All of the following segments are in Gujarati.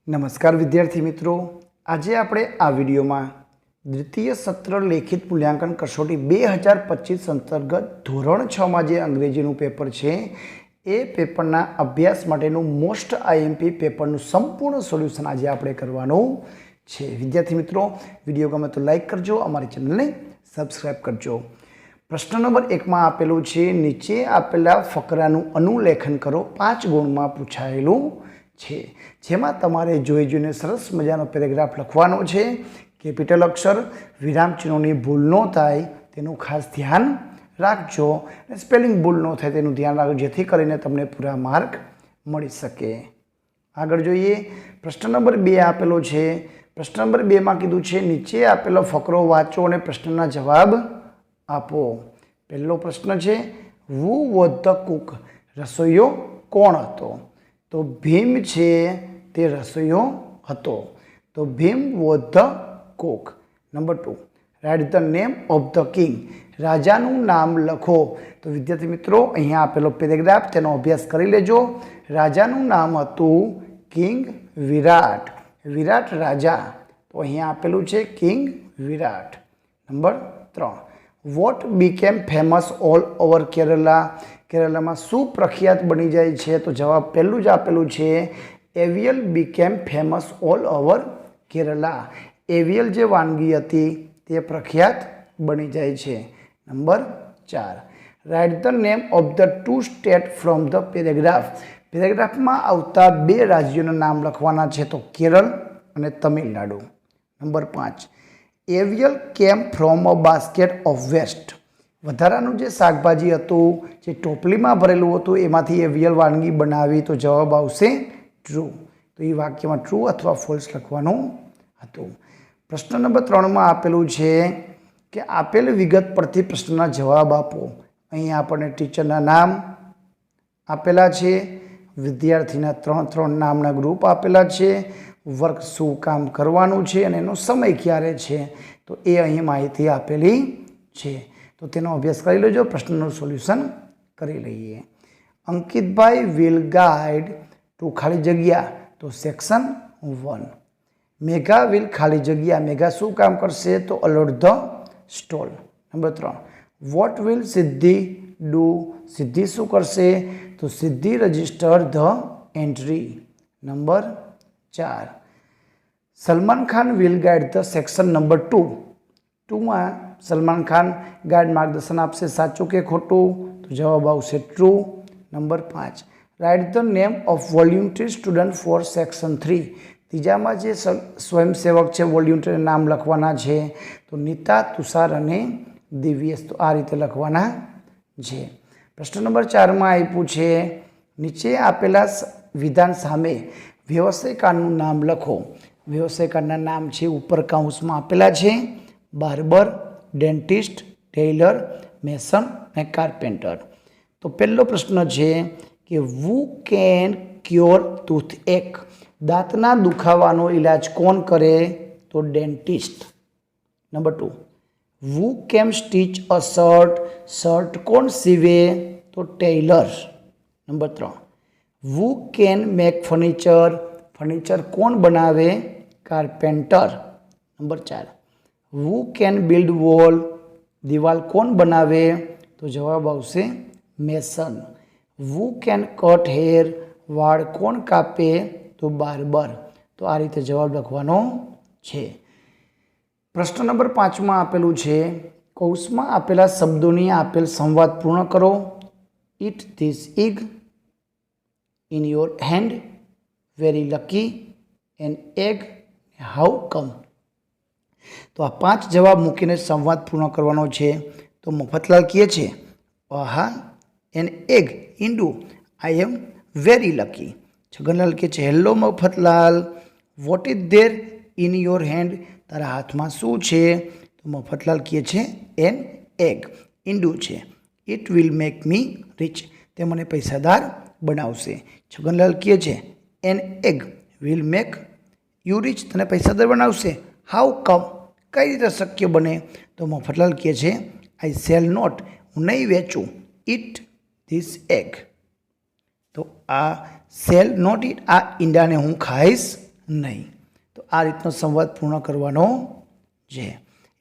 નમસ્કાર વિદ્યાર્થી મિત્રો, આજે આપણે આ વિડીયોમાં દ્વિતીય સત્ર લેખિત મૂલ્યાંકન કસોટી 2025 અંતર્ગત ધોરણ 6માં જે અંગ્રેજીનું પેપર છે એ પેપરના અભ્યાસ માટેનું મોસ્ટ આઈએમપી પેપરનું સંપૂર્ણ સોલ્યુશન આજે આપણે કરવાનું છે। વિદ્યાર્થી મિત્રો, વિડીયો ગમે તો લાઈક કરજો, અમારી ચેનલને સબસ્ક્રાઈબ કરજો। પ્રશ્ન નંબર 1માં આપેલું છે, નીચે આપેલા ફકરાનું અનુલેખન કરો। 5 ગુણમાં પૂછાયેલું છે, જેમાં તમારે જોઈને સરસ મજાનો પેરેગ્રાફ લખવાનો છે। કેપિટલ અક્ષર, વિરામચિહ્નોની ભૂલ ન થાય તેનું ખાસ ધ્યાન રાખજો, અને સ્પેલિંગ ભૂલ ન થાય તેનું ધ્યાન રાખજો, જેથી કરીને તમને પૂરા માર્ક મળી શકે। આગળ જોઈએ, પ્રશ્ન નંબર 2 આપેલો છે। પ્રશ્ન નંબર 2માં કીધું છે, નીચે આપેલો ફકરો વાંચો અને પ્રશ્નના જવાબ આપો। પહેલો પ્રશ્ન છે, હુ વોઝ ધ કુક? રસોઈયો કોણ હતો? તો ભીમ છે તે રસોઈયો હતો, તો Bhim was the cook. Number 2, write the name of the king? રાજાનું નામ લખો। તો વિદ્યાર્થી મિત્રો, અહીંયા આપેલો પેરેગ્રાફ તેનો અભ્યાસ કરી લેજો। રાજાનું નામ હતું કિંગ વિરાટ, વિરાટ રાજા, તો અહીંયા આપેલું છે king Virat. Number 3, what became famous all over Kerala? કેરલામાં શું પ્રખ્યાત બની જાય છે? તો જવાબ પહેલું જ આપેલું છે, avial became famous all over Kerala. Avial જે વાનગી હતી તે પ્રખ્યાત બની જાય છે। Number 4, write the name of the 2 state from the paragraph? પેરેગ્રાફમાં આવતા 2 રાજ્યોના નામ લખવાના છે, તો કેરળ અને Tamil Nadu. Number 5, aviyal came from a basket of waste? વધારાનું જે શાકભાજી હતું, જે ટોપલીમાં ભરેલું હતું, એમાંથી એવિયલ વાનગી બનાવી, તો જવાબ આવશે ટ્રુ। તો એ વાક્યમાં ટ્રુ અથવા ફોલ્સ લખવાનું હતું। પ્રશ્ન નંબર 3માં આપેલું છે કે આપેલ વિગત પરથી પ્રશ્નના જવાબ આપો। અહીંયા આપણને ટીચરના નામ આપેલા છે, વિદ્યાર્થીના 3 નામના ગ્રુપ આપેલા છે, વર્ક શું કામ કરવાનું છે અને એનો સમય ક્યારે છે, તો એ અહીં માહિતી આપેલી છે। તો તેનો અભ્યાસ કરી લેજો, પ્રશ્નનું સોલ્યુશન કરી લઈએ। અંકિતભાઈ વિલ ગાઈડ ટુ ખાલી જગ્યા, તો સેક્શન 1। મેઘા વિલ ખાલી જગ્યા, મેઘા શું કામ કરશે? તો allowed the stall. Number 3, what will Siddhi do? Siddhi શું કરશે? તો Siddhi register the entry. Number 4, Salman Khan will guide the section number 2। માં સલમાન ખાન ગાઈડ માર્ગદર્શન આપશે, સાચું કે ખોટું? તો જવાબ આવશે true. Number 5, write the name of voluntary student for section 3। ત્રીજામાં જે સ્વયંસેવક છે વોલ્યુન્ટરી નામ લખવાના છે, તો નીતા, તુષાર અને દિવ્યેશ, તો આ રીતે લખવાના છે। પ્રશ્ન નંબર 4માં આપ્યું છે, નીચે આપેલા વિધાન સામે વ્યવસાયકારનું નામ લખો। વ્યવસાયકારના નામ છે ઉપર કૌંસમાં આપેલા છે, બાર્બર, ડેન્ટિસ્ટ, ટેલર, મેસન અને કાર્પેન્ટર। તો પહેલો પ્રશ્ન છે કે વુ કેન ક્યોર ટૂથએક? દાંતના દુખાવાનો ઈલાજ કોણ કરે? તો ડેન્ટિસ્ટ। નંબર 2, વુ કેમ સ્ટીચ અ શર્ટ? શર્ટ કોણ સીવે? તો tailor. Number 3, who can make furniture? Furniture કોણ બનાવે? Carpenter. Number 4, who can build wall? દિવાલ કોણ બનાવે? તો જવાબ આવશે mason. Who can cut hair? વાળ કોણ કાપે? તો બાર્બર। તો આ રીતે જવાબ લખવાનો છે। પ્રશ્ન નંબર 5માં આપેલું છે, કૌંસમાં આપેલા શબ્દોની આપેલ સંવાદ પૂર્ણ કરો। Eat this egg, in your hand, very lucky, an egg, how come? તો આ 5 જવાબ મૂકીને સંવાદ પૂર્ણ કરવાનો છે। તો મફતલાલ કહે છે, આહા, એન એગ, ઈંડું, I am very lucky. Chhaganlal કહે છે, hello Mafatlal, what is there in your hand? તારા હાથમાં શું છે? તો મફતલાલ કહે છે, એન એગ, ઈંડું છે। It will make me rich, તે મને પૈસાદાર બનાવશે। છગનલાલ કહે છે, an egg will make you rich, તને પૈસાદાર બનાવશે। હાઉ કમ, કઈ રીતે શક્ય બને? તો મફતલાલ કહે છે, આઈ સેલ નોટ, હું નહીં વેચું, ઇટ ધીસ એગ। તો આ સેલ નોટ ઇટ, આ ઈંડાને હું ખાઈશ નહીં. તો આ રીતનો સંવાદ પૂર્ણ કરવાનો છે.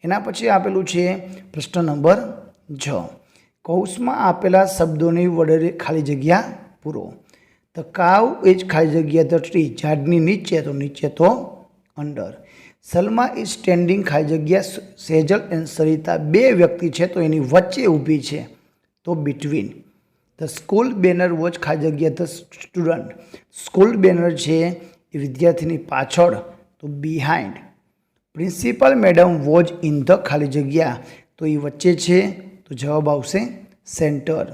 એના પછી આપેલું છે પ્રશ્ન નંબર 6. કૌંસમાં આપેલા શબ્દોની વડે ખાલી જગ્યા પૂરો. ધ કાવ ઇઝ ખાલી જગ્યા ધ ટ્રી, ઝાડની નીચે, તો નીચે તો અંડર. સલમા ઇઝ સ્ટેન્ડિંગ ખાલી જગ્યા સેજલ એન્ડ સરિતા, બે વ્યક્તિ છે તો એની વચ્ચે ઊભી છે, તો between. The school banner watch ખાલી જગ્યા ધ સ્ટુડન્ટ, સ્કૂલ બેનર છે એ વિદ્યાર્થીની પાછળ, તો behind. Principal madam watch in the ખાલી જગ્યા, તો એ વચ્ચે છે, તો જવાબ આવશે centre.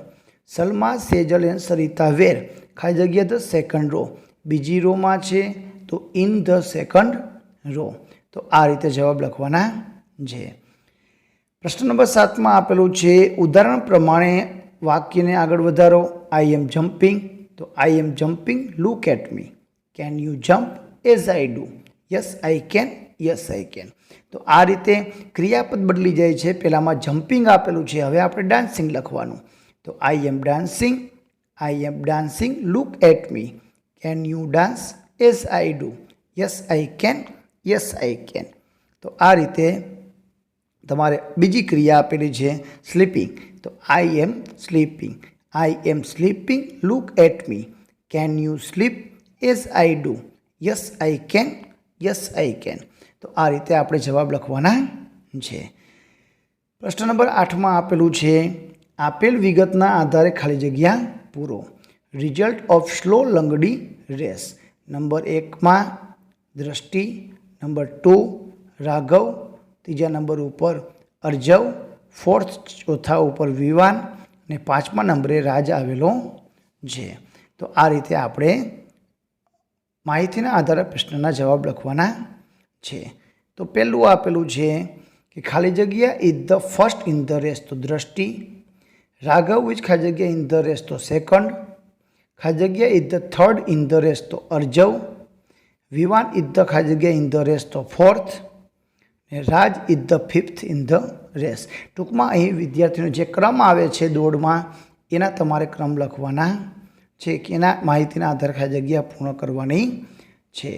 Salma Sejal and Sarita where ખાલી જગ્યા ધ સેકન્ડ રો, બીજી રોમાં છે તો ઇન ધ સેકન્ડ રો. તો આ રીતે જવાબ લખવાના છે. પ્રશ્ન નંબર 7માં આપેલું છે ઉદાહરણ પ્રમાણે વાક્યને આગળ વધારો. આઈ એમ જમ્પિંગ, તો I am jumping, look at me. Can you jump as I do? Yes I can, yes I can. તો આ રીતે ક્રિયાપદ બદલી જાય છે. પહેલાંમાં જમ્પિંગ આપેલું છે, હવે આપણે ડાન્સિંગ લખવાનું. તો I am dancing, I am dancing, look at me. Can you dance as I do? Yes I can, yes I can. તો આ રીતે તમારે બીજી ક્રિયા આપેલી છે સ્લીપિંગ. તો I am sleeping, I am sleeping, look at me. Can you sleep as I do? Yes I can, yes I can. તો આ રીતે આપણે જવાબ લખવાના છે. પ્રશ્ન નંબર 8માં આપેલું છે આપેલ વિગતના આધારે ખાલી જગ્યા પૂરો. રિઝલ્ટ ઓફ સ્લો લંગડી રેસ. નંબર 1માં દ્રષ્ટિ, નંબર 2 રાઘવ, ત્રીજા નંબર ઉપર અર્જવ, ચોથા ઉપર વિવાન અને 5મા નંબરે રાજ આવેલો છે. તો આ રીતે આપણે માહિતીના આધારે પ્રશ્નના જવાબ લખવાના છે. તો પહેલું આપેલું છે કે ખાલી જગ્યા is the first in the race, તો દ્રષ્ટિ. રાઘવ ઇઝ ખાલી જગ્યા ઇન ધ રેસ, તો સેકન્ડ. ખાલી જગ્યા is the third in the race, તો અર્જવ. વિવાન ઇઝ ધ ખાલી જગ્યા ઇન ધ રેસ, તો fourth. Raj is the fifth in the race. ટૂંકમાં અહીં વિદ્યાર્થીનો જે ક્રમ આવે છે દોડમાં, એના તમારે ક્રમ લખવાના છે કે એના માહિતીના આધારે ખાલી જગ્યા પૂર્ણ કરવાની છે.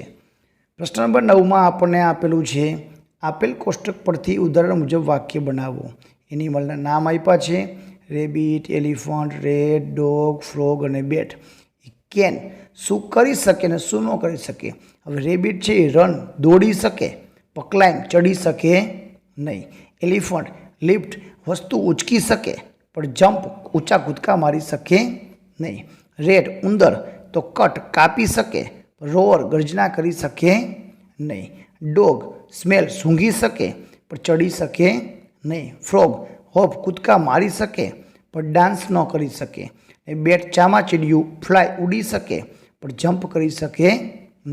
પ્રશ્ન નંબર 9માં આપણને આપેલું છે આપેલ કોષ્ટક પરથી ઉદાહરણ મુજબ વાક્ય બનાવો. એનિમલના નામ આપ્યા છે rabbit, elephant, rate, dog, frog અને બેટ. કેન શું કરી શકે ને શું ન કરી શકે. હવે રેબિટ છે એ રન દોડી શકે, ક્લાઇમ્બ ચડી શકે નહીં. એલિફન્ટ લિફ્ટ વસ્તુ ઉચકી શકે પણ જમ્પ ઊંચા કૂદકા મારી શકે નહીં. રેટ ઉંદર તો કટ કાપી શકે, રોઅર ગર્જના કરી શકે નહીં. ડોગ સ્મેલ સૂંઘી શકે પણ ચડી શકે નહીં. ફ્રોગ હોપ કૂદકા મારી શકે પણ ડાન્સ ન કરી શકે. બેટ ચામાચીડિયું ફ્લાય ઉડી શકે પણ જમ્પ કરી શકે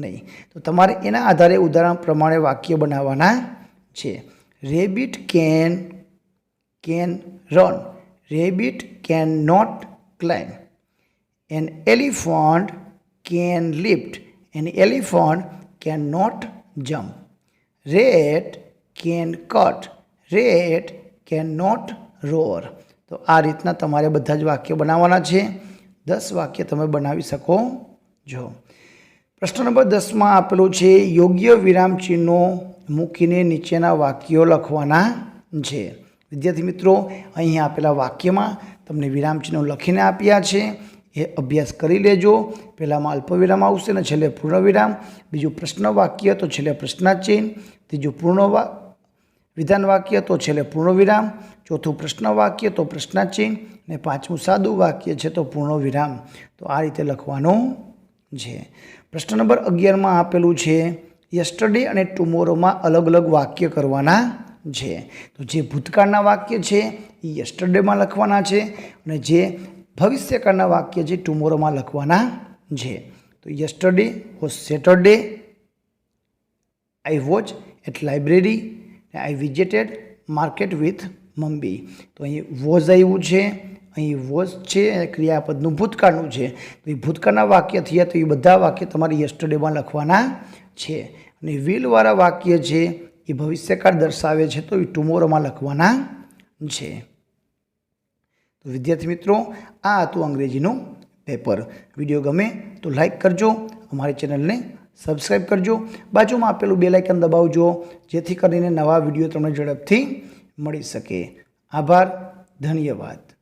નહીં. તો તમારે એના આધારે ઉદાહરણ પ્રમાણે વાક્ય બનાવવાના છે. Rabbit can run, rabbit can not climb. An elephant can lift, an elephant can not jump. Rat can cut, rat can not roar. તો આ રીતના તમારે બધા જ વાક્ય બનાવવાના છે. 10 વાક્ય તમે બનાવી શકો છો. પ્રશ્ન નંબર 10માં આપેલું છે યોગ્ય વિરામ ચિહ્નો મૂકીને નીચેના વાક્યો લખવાના છે. વિદ્યાર્થી મિત્રો, અહીં આપેલા વાક્યમાં તમને વિરામ ચિહ્નો લખીને આપ્યા છે, એ અભ્યાસ કરી લેજો. પહેલામાં અલ્પવિરામ આવશે અને છેલ્લે પૂર્ણવિરામ. બીજું પ્રશ્ન વાક્ય તો છેલ્લે પ્રશ્નાચિહ્ન. ત્રીજું વિધાન વાક્ય તો છેલ્લે પૂર્ણવિરામ. ચોથું પ્રશ્ન વાક્ય તો પ્રશ્નાચિહ્ન. અને 5મું સાદું વાક્ય છે તો પૂર્ણવિરામ. તો આ રીતે લખવાનું છે. પ્રશ્ન નંબર 11માં આપેલું છે યસ્ટરડે અને ટુમોરોમાં અલગ અલગ વાક્ય કરવાના છે. તો જે ભૂતકાળના વાક્ય છે એ યસ્ટરડેમાં લખવાના છે અને જે ભવિષ્યકાળના વાક્ય છે ટુમોરોમાં લખવાના છે. તો yesterday was Saturday, I watch at library, I visited market with mummy. તો અહીં વોઝ આવ્યું છે, અહીં વોઝ છે અને ક્રિયાપદનું ભૂતકાળનું છે. તો એ ભૂતકાળના વાક્ય થયા તો એ બધા વાક્ય તમારે યસ્ટરડેમાં લખવાના છે. અને વિલવાળા વાક્ય છે એ ભવિષ્યકાળ દર્શાવે છે તો એ ટુમોરોમાં લખવાના છે. તો વિદ્યાર્થી મિત્રો, આ હતું અંગ્રેજીનું પેપર. વિડીયો ગમે તો લાઈક કરજો, અમારી ચેનલને સબસ્ક્રાઈબ કરજો, બાજુમાં આપેલું બેલ આઇકન દબાવજો, જેથી કરીને નવા વિડીયો તમને ઝડપથી મળી શકે. આભાર, ધન્યવાદ.